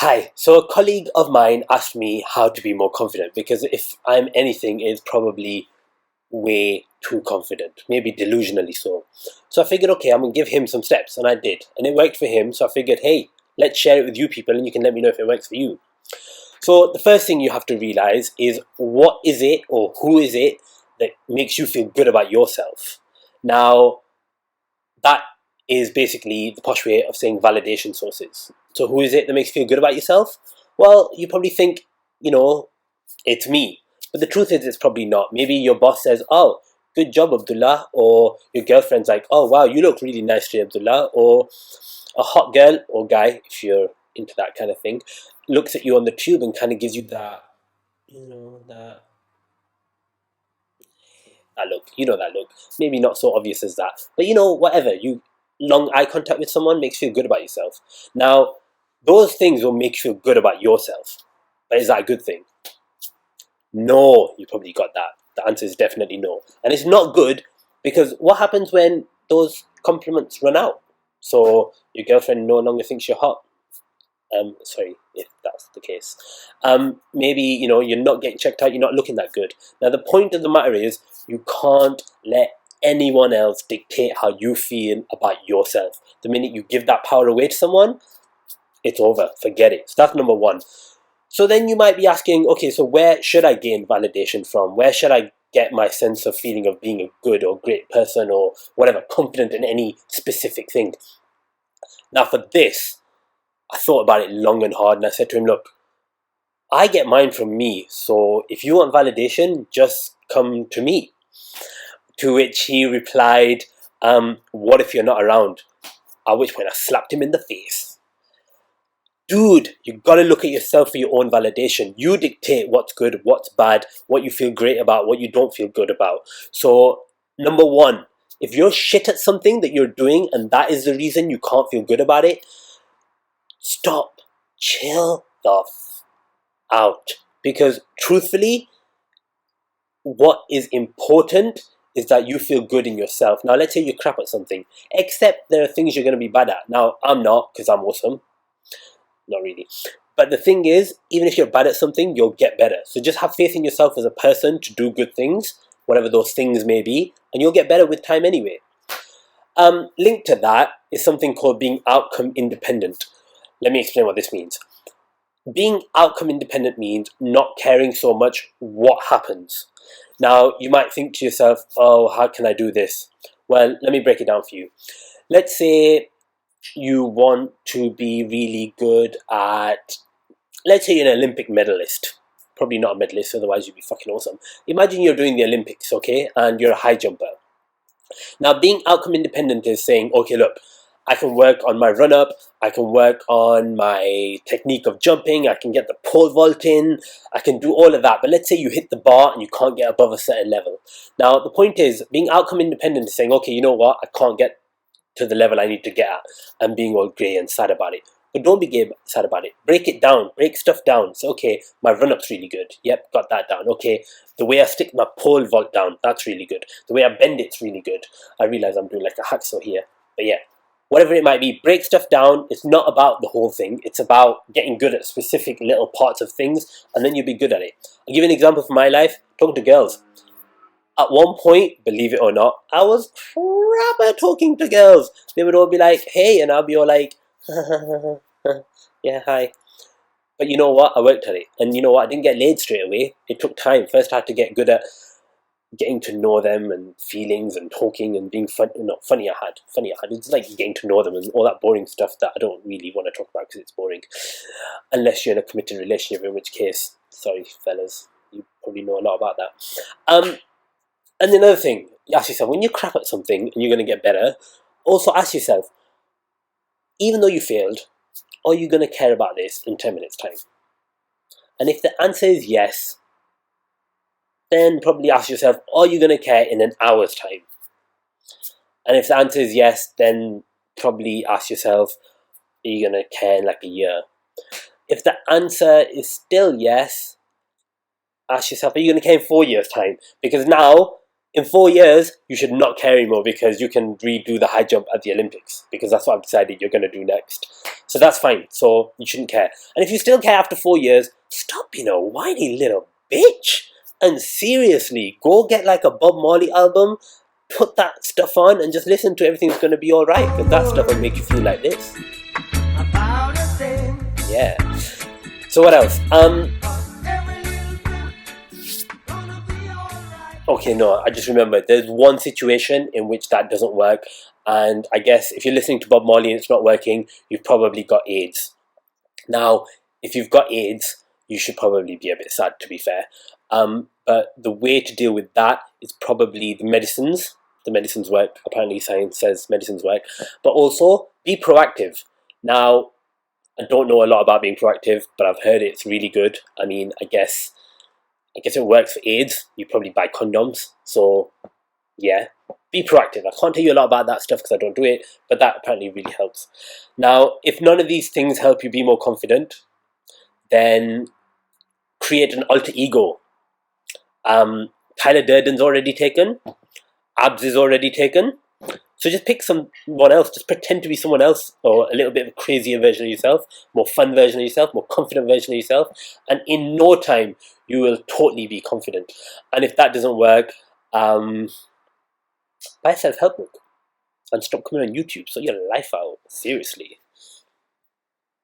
Hi, so a colleague of mine asked me how to be more confident because if I'm anything, it's probably way too confident, maybe delusionally so. So I figured, okay, I'm gonna give him some steps, and I did, and it worked for him. So I figured, hey, let's share it with you people, and you can let me know if it works for you. So the first thing you have to realize is what is it or who is it that makes you feel good about yourself. Now, that is basically the posh way of saying validation sources. So who is it that makes you feel good about yourself? Well, you probably think, you know, it's me. But the truth is, it's probably not. Maybe your boss says, oh, good job, Abdullah. Or your girlfriend's like, oh, wow, you look really nice today, Abdullah. Or a hot girl or guy, if you're into that kind of thing, looks at you on the tube and kind of gives you that, that look. You know that look. Maybe not so obvious as that. But whatever. You long eye contact with someone makes you feel good about yourself. Now, those things will make you feel good about yourself. But is that a good thing? No, you probably got that. The answer is definitely no. And it's not good because what happens when those compliments run out? So your girlfriend no longer thinks you're hot. Sorry if that's the case. Maybe you're not getting checked out. You're not looking that good. Now the point of the matter is you can't let anyone else dictate how you feel about yourself. The minute you give that power away to someone, it's over. Forget it. So that's number one. So then you might be asking, okay, so where should I gain validation from? Where should I get my sense of feeling of being a good or great person or whatever, confident in any specific thing? Now for this, I thought about it long and hard and I said to him, look, I get mine from me. So if you want validation, just come to me. To which he replied, what if you're not around? At which point I slapped him in the face. Dude, you gotta look at yourself for your own validation. You dictate what's good, what's bad, what you feel great about, what you don't feel good about. So, number one, if you're shit at something that you're doing and that is the reason you can't feel good about it, stop. Chill the out. Because truthfully, what is important is that you feel good in yourself. Now, let's say you're crap at something, except there are things you're gonna be bad at. Now, I'm not, because I'm awesome. Not really. But the thing is, even if you're bad at something, you'll get better. So just have faith in yourself as a person to do good things, whatever those things may be, and you'll get better with time anyway. Linked to that is something called being outcome independent. Let me explain what this means. Being outcome independent means not caring so much what happens. Now, you might think to yourself, oh, how can I do this? Well, let me break it down for you. Let's say you want to be really good at, let's say you're an Olympic medalist. Probably not a medalist, otherwise you'd be fucking awesome. Imagine you're doing the Olympics, okay, and you're a high jumper. Now, being outcome independent is saying, okay, look, I can work on my run up, I can work on my technique of jumping, I can get the pole vault in, I can do all of that. But let's say you hit the bar and you can't get above a certain level. Now, the point is, being outcome independent is saying, okay, you know what, I can't get to the level I need to get at and being all grey and sad about it. But don't be sad about it. Break it down. Break stuff down. So, okay, my run-up's really good. Yep, got that down. Okay, the way I stick my pole vault down, that's really good. The way I bend it's really good. I realize I'm doing like a hacksaw here. But yeah, whatever it might be, break stuff down. It's not about the whole thing. It's about getting good at specific little parts of things, and then you'll be good at it. I'll give you an example from my life. Talking to girls. At one point, believe it or not, I was crap at talking to girls. They would all be like, hey, and I'll be all like, yeah, hi. But you know what? I worked at it. And you know what? I didn't get laid straight away. It took time. First, I had to get good at getting to know them and feelings and talking and being fun. No, funny I had. It's like getting to know them and all that boring stuff that I don't really want to talk about because it's boring. Unless you're in a committed relationship, in which case, sorry, fellas, you probably know a lot about that. And another thing, you ask yourself, when you're crap at something and you're going to get better, also ask yourself, even though you failed, are you going to care about this in 10 minutes' time? And if the answer is yes, then probably ask yourself, are you going to care in an hour's time? And if the answer is yes, then probably ask yourself, are you going to care in like a year? If the answer is still yes, ask yourself, are you going to care in 4 years' time? Because now, in 4 years, you should not care anymore because you can redo the high jump at the Olympics, because that's what I've decided you're going to do next. So that's fine. So you shouldn't care. And if you still care after 4 years, stop being a whiny little bitch. And seriously, go get like a Bob Marley album, put that stuff on, and just listen to Everything's Gonna Be Alright, because that stuff will make you feel like this. Yeah. So what else? Okay, no, I just remembered there's one situation in which that doesn't work, and I guess if you're listening to Bob Marley and it's not working, you've probably got AIDS. Now, if you've got AIDS, you should probably be a bit sad, to be fair. But the way to deal with that is probably the medicines. The medicines work. Apparently, science says medicines work. But also, be proactive. Now, I don't know a lot about being proactive, but I've heard it's really good. I mean, I guess it works for AIDS. You probably buy condoms. So, yeah, be proactive. I can't tell you a lot about that stuff because I don't do it, but that apparently really helps. Now, if none of these things help you be more confident, then create an alter ego. Tyler Durden's already taken. Abs is already taken. So just pick someone else. Just pretend to be someone else, or a little bit of a crazier version of yourself, more fun version of yourself, more confident version of yourself, and in no time you will totally be confident. And if that doesn't work, buy a self-help book and stop coming on YouTube. Sort your life out. Seriously.